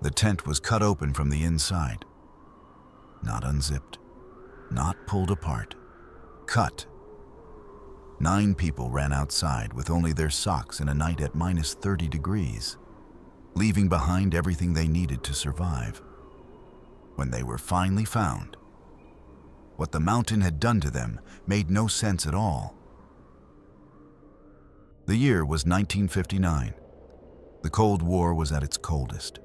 The tent was cut open from the inside. Not unzipped, not pulled apart. Cut. 9 people ran outside with only their socks in a night at minus 30 degrees, leaving behind everything they needed to survive. When they were finally found, what the mountain had done to them made no sense at all. The year was 1959. The Cold War was at its coldest.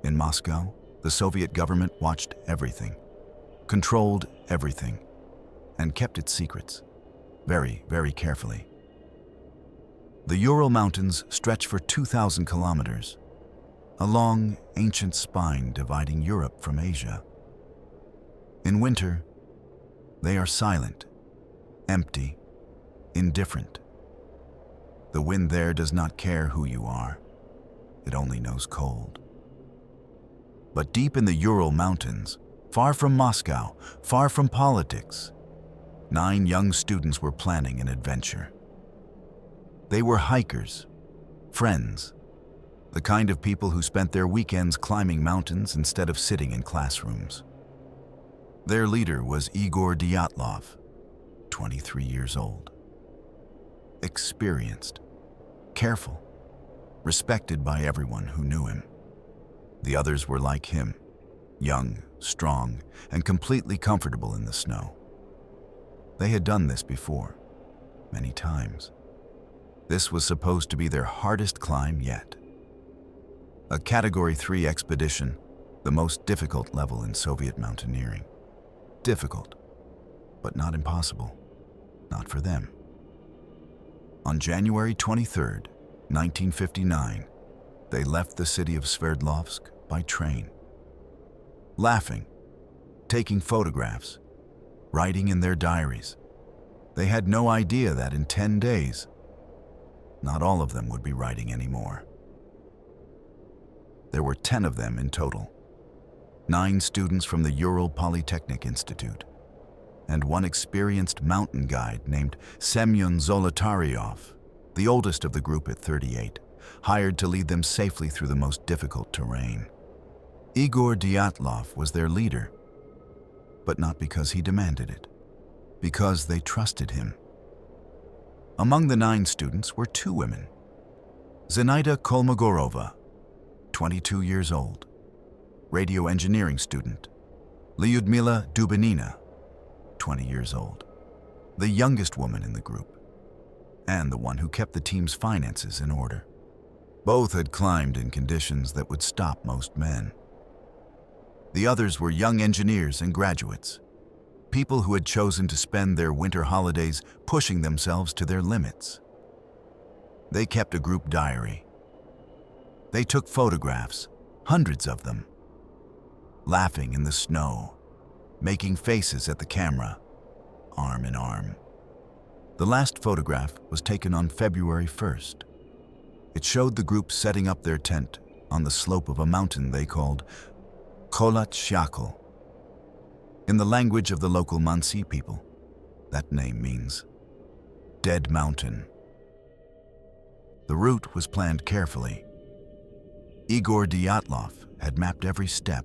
In Moscow, the Soviet government watched everything, controlled everything, and kept its secrets very, very carefully. The Ural Mountains stretch for 2,000 kilometers, a long, ancient spine dividing Europe from Asia. In winter, they are silent, empty, indifferent. The wind there does not care who you are. It only knows cold. But deep in the Ural Mountains, far from Moscow, far from politics, 9 young students were planning an adventure. They were hikers, friends, the kind of people who spent their weekends climbing mountains instead of sitting in classrooms. Their leader was Igor Dyatlov, 23 years old. Experienced, careful, respected by everyone who knew him. The others were like him, young, strong, and completely comfortable in the snow. They had done this before, many times. This was supposed to be their hardest climb yet. A Category 3 expedition, the most difficult level in Soviet mountaineering. Difficult, but not impossible. Not for them. On January 23, 1959, they left the city of Sverdlovsk by train. Laughing, taking photographs, writing in their diaries. They had no idea that in 10 days, not all of them would be writing anymore. There were 10 of them in total. 9 students from the Ural Polytechnic Institute, and 1 experienced mountain guide named Semyon Zolotaryov, the oldest of the group at 38, hired to lead them safely through the most difficult terrain. Igor Dyatlov was their leader, but not because he demanded it, because they trusted him. Among the 9 students were 2 women. Zenaida Kolmogorova, 22 years old, radio engineering student. Lyudmila Dubinina, 20 years old, the youngest woman in the group, and the one who kept the team's finances in order. Both had climbed in conditions that would stop most men. The others were young engineers and graduates, people who had chosen to spend their winter holidays pushing themselves to their limits. They kept a group diary. They took photographs, hundreds of them, laughing in the snow, making faces at the camera, arm in arm. The last photograph was taken on February 1st. It showed the group setting up their tent on the slope of a mountain they called Kholat Syakhl. In the language of the local Mansi people, that name means dead mountain. The route was planned carefully. Igor Dyatlov had mapped every step.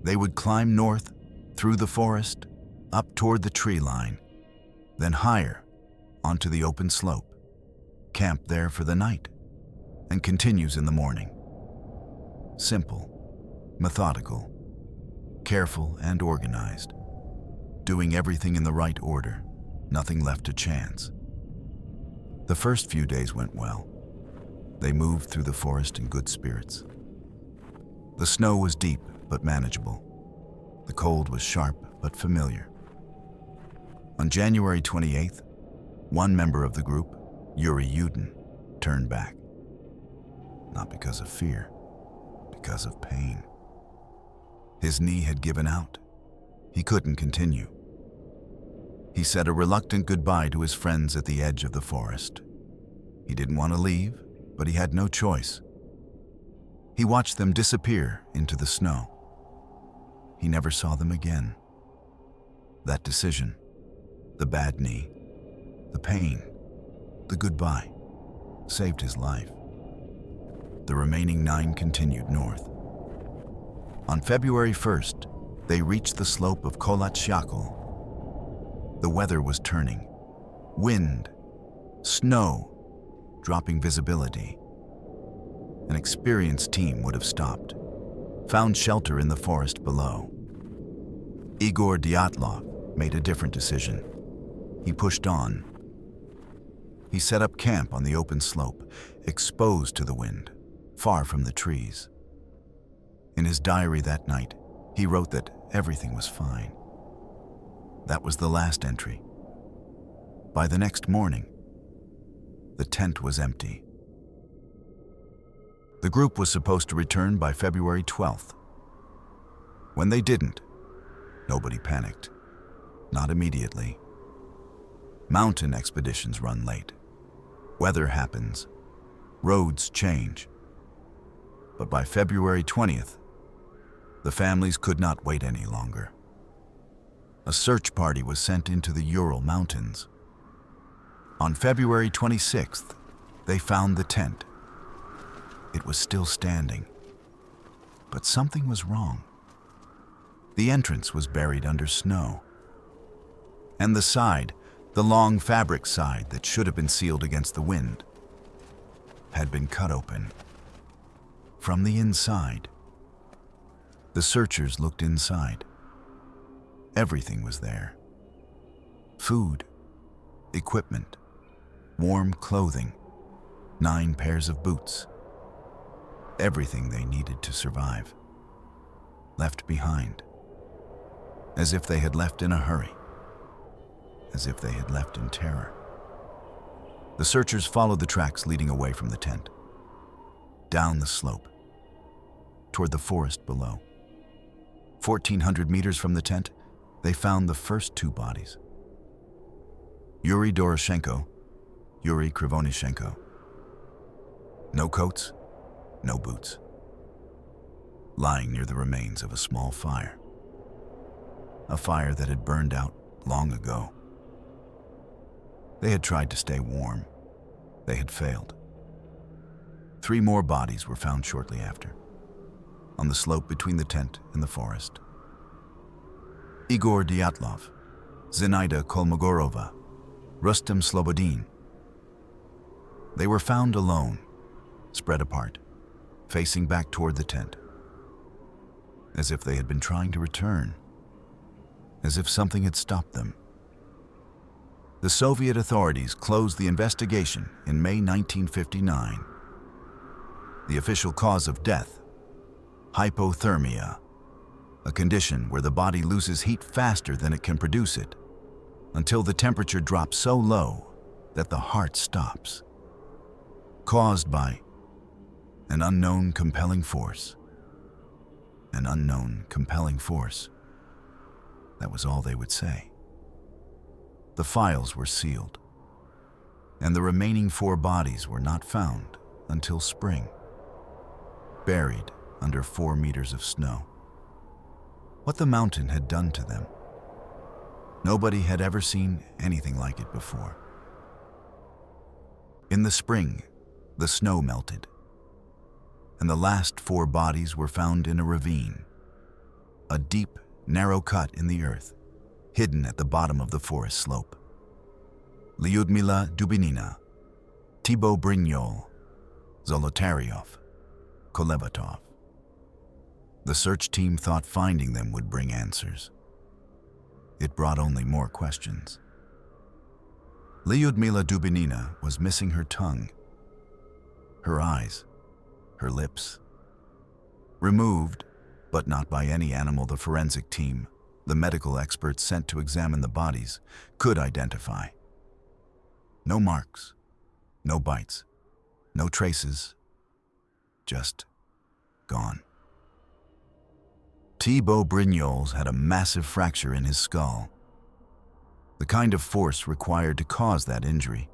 They would climb north, through the forest, up toward the tree line, then higher, onto the open slope, camp there for the night, and continues in the morning. Simple, methodical, careful and organized, doing everything in the right order, nothing left to chance. The first few days went well. They moved through the forest in good spirits. The snow was deep but manageable. The cold was sharp but familiar. On January 28th, one member of the group, Yuri Yudin, turned back. Not because of fear, because of pain. His knee had given out. He couldn't continue. He said a reluctant goodbye to his friends at the edge of the forest. He didn't want to leave, but he had no choice. He watched them disappear into the snow. He never saw them again. That decision, the bad knee, the pain, the goodbye, saved his life. The remaining 9 continued north. On February 1st, they reached the slope of Kolatsyakal. The weather was turning. Wind, snow, dropping visibility. An experienced team would have stopped, found shelter in the forest below. Igor Dyatlov made a different decision. He pushed on. He set up camp on the open slope, exposed to the wind, far from the trees. In his diary that night, he wrote that everything was fine. That was the last entry. By the next morning, the tent was empty. The group was supposed to return by February 12th. When they didn't, nobody panicked. Not immediately. Mountain expeditions run late. Weather happens. Roads change. But by February 20th, the families could not wait any longer. A search party was sent into the Ural Mountains. On February 26th, they found the tent. It was still standing, but something was wrong. The entrance was buried under snow, and the side, the long fabric side that should have been sealed against the wind, had been cut open. From the inside, the searchers looked inside. Everything was there. Food, equipment, warm clothing, 9 pairs of boots. Everything they needed to survive. Left behind. As if they had left in a hurry. As if they had left in terror. The searchers followed the tracks leading away from the tent. Down the slope. Toward the forest below. 1,400 meters from the tent, they found the first 2 bodies. Yuri Doroshenko, Yuri Krivonishenko. No coats, no boots. Lying near the remains of a small fire. A fire that had burned out long ago. They had tried to stay warm. They had failed. 3 more bodies were found shortly after, on the slope between the tent and the forest. Igor Dyatlov, Zinaida Kolmogorova, Rustem Slobodin. They were found alone, spread apart, facing back toward the tent, as if they had been trying to return, as if something had stopped them. The Soviet authorities closed the investigation in May 1959. The official cause of death, hypothermia, a condition where the body loses heat faster than it can produce it, until the temperature drops so low that the heart stops. Caused by an unknown compelling force. An unknown compelling force. That was all they would say. The files were sealed, and the remaining 4 bodies were not found until spring, buried under 4 meters of snow. What the mountain had done to them. Nobody had ever seen anything like it before. In the spring, the snow melted, and the last 4 bodies were found in a ravine, a deep, narrow cut in the earth, hidden at the bottom of the forest slope. Lyudmila Dubinina, Thibaut Brignol, Zolotaryov, Kolevatov. The search team thought finding them would bring answers. It brought only more questions. Lyudmila Dubinina was missing her tongue, her eyes, her lips. Removed, but not by any animal the forensic team, the medical experts sent to examine the bodies, could identify. No marks, no bites, no traces, just gone. Thibaut Brignol's had a massive fracture in his skull. The kind of force required to cause that injury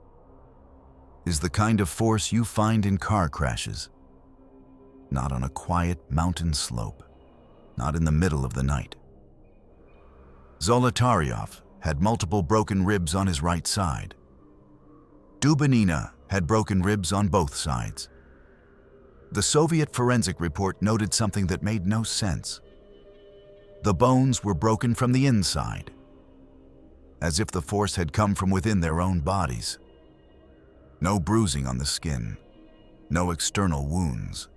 is the kind of force you find in car crashes, not on a quiet mountain slope, not in the middle of the night. Zolotaryov had multiple broken ribs on his right side. Dubinina had broken ribs on both sides. The Soviet forensic report noted something that made no sense. The bones were broken from the inside, as if the force had come from within their own bodies. No bruising on the skin, no external wounds.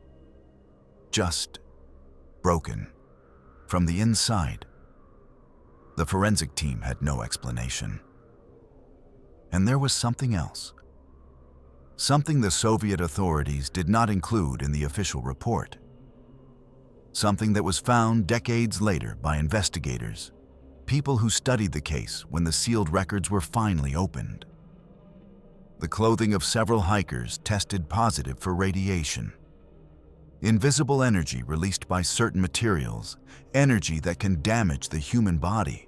Just broken from the inside. The forensic team had no explanation. And there was something else. Something the Soviet authorities did not include in the official report. Something that was found decades later by investigators, people who studied the case when the sealed records were finally opened. The clothing of several hikers tested positive for radiation. Invisible energy released by certain materials, energy that can damage the human body.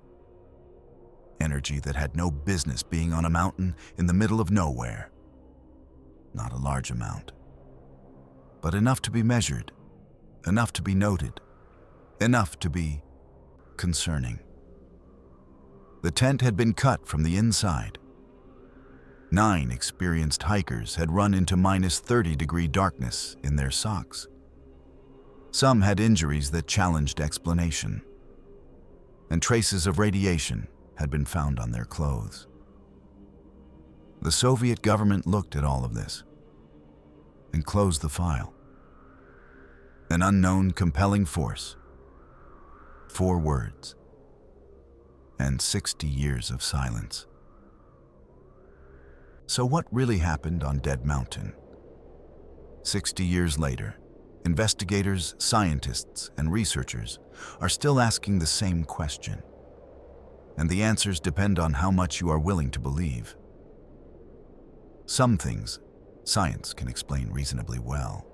Energy that had no business being on a mountain in the middle of nowhere. Not a large amount, but enough to be measured, enough to be noted, enough to be concerning. The tent had been cut from the inside. 9 experienced hikers had run into -30-degree darkness in their socks. Some had injuries that challenged explanation, and traces of radiation had been found on their clothes. The Soviet government looked at all of this and closed the file. An unknown compelling force, 4 words, and 60 years of silence. So what really happened on Dead Mountain? 60 years later, investigators, scientists, and researchers are still asking the same question. And the answers depend on how much you are willing to believe. Some things science can explain reasonably well.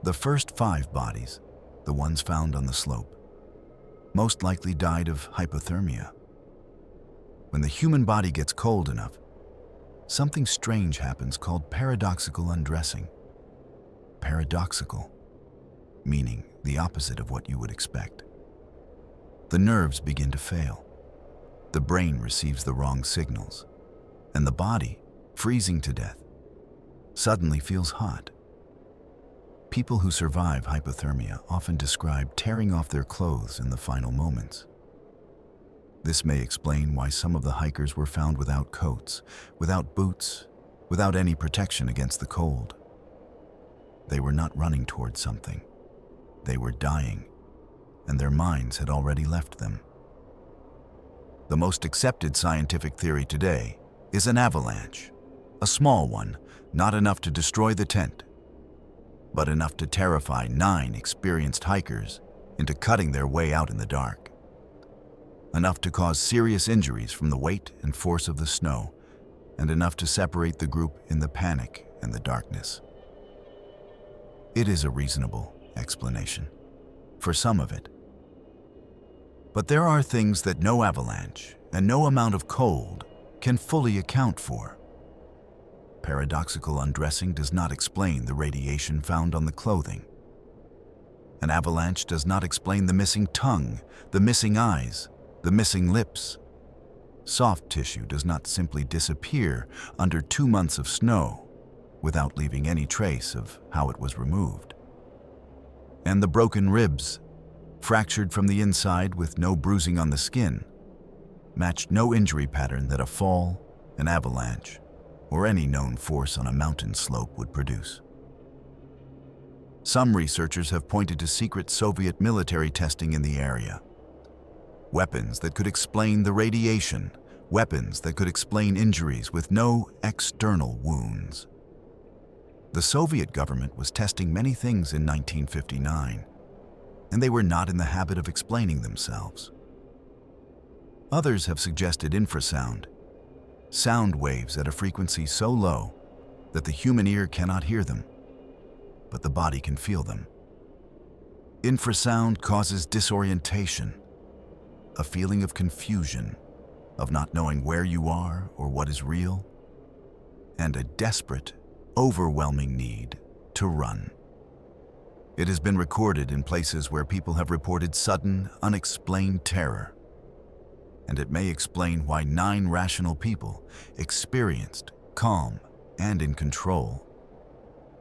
The first 5 bodies, the ones found on the slope, most likely died of hypothermia. When the human body gets cold enough, something strange happens called paradoxical undressing. Paradoxical, meaning the opposite of what you would expect. The nerves begin to fail. The brain receives the wrong signals, and the body, freezing to death, suddenly feels hot. People who survive hypothermia often describe tearing off their clothes in the final moments. This may explain why some of the hikers were found without coats, without boots, without any protection against the cold. They were not running towards something. They were dying, and their minds had already left them. The most accepted scientific theory today is an avalanche, a small one, not enough to destroy the tent, but enough to terrify 9 experienced hikers into cutting their way out in the dark. Enough to cause serious injuries from the weight and force of the snow, and enough to separate the group in the panic and the darkness. It is a reasonable explanation for some of it. But there are things that no avalanche and no amount of cold can fully account for. Paradoxical undressing does not explain the radiation found on the clothing. An avalanche does not explain the missing tongue, the missing eyes, the missing lips. Soft tissue does not simply disappear under 2 months of snow without leaving any trace of how it was removed. And the broken ribs, fractured from the inside with no bruising on the skin, matched no injury pattern that a fall, an avalanche, or any known force on a mountain slope would produce. Some researchers have pointed to secret Soviet military testing in the area. Weapons that could explain the radiation, weapons that could explain injuries with no external wounds. The Soviet government was testing many things in 1959, and they were not in the habit of explaining themselves. Others have suggested infrasound, sound waves at a frequency so low that the human ear cannot hear them, but the body can feel them. Infrasound causes disorientation, a feeling of confusion, of not knowing where you are or what is real, and a desperate, overwhelming need to run. It has been recorded in places where people have reported sudden, unexplained terror. And it may explain why 9 rational people, experienced, calm, and in control,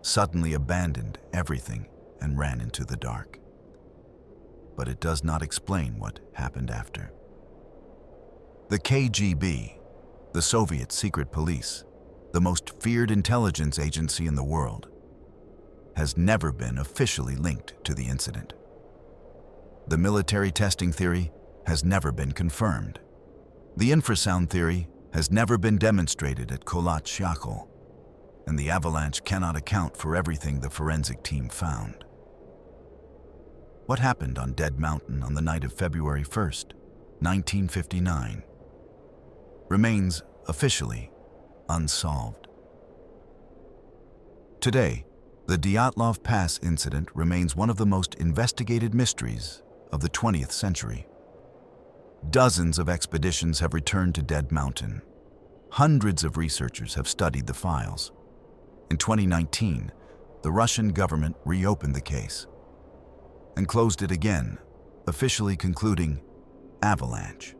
suddenly abandoned everything and ran into the dark. but it does not explain what happened after. The KGB, the Soviet secret police, the most feared intelligence agency in the world, has never been officially linked to the incident. The military testing theory has never been confirmed. The infrasound theory has never been demonstrated at Kholat Syakhl, and the avalanche cannot account for everything the forensic team found. What happened on Dead Mountain on the night of February 1st, 1959, remains officially unsolved. Today, the Dyatlov Pass incident remains one of the most investigated mysteries of the 20th century. Dozens of expeditions have returned to Dead Mountain. Hundreds of researchers have studied the files. In 2019, the Russian government reopened the case and closed it again, officially concluding avalanche.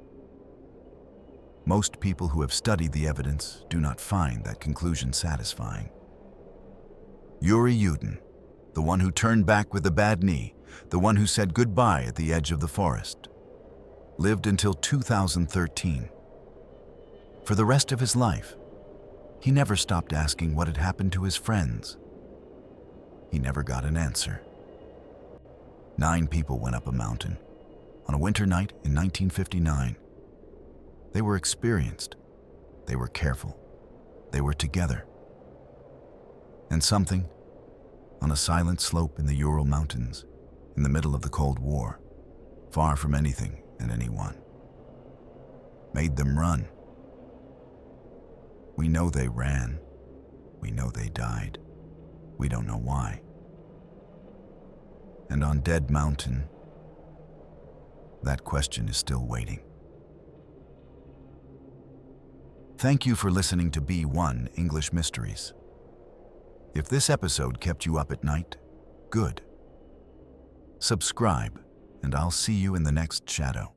Most people who have studied the evidence do not find that conclusion satisfying. Yuri Yudin, the one who turned back with a bad knee, the one who said goodbye at the edge of the forest, lived until 2013. For the rest of his life, he never stopped asking what had happened to his friends. He never got an answer. 9 people went up a mountain on a winter night in 1959. They were experienced. They were careful. They were together. And something, on a silent slope in the Ural Mountains, in the middle of the Cold War, far from anything and anyone, made them run. We know they ran. We know they died. We don't know why. And on Dead Mountain, that question is still waiting. Thank you for listening to B1 English Mysteries. If this episode kept you up at night, good. Subscribe, and I'll see you in the next shadow.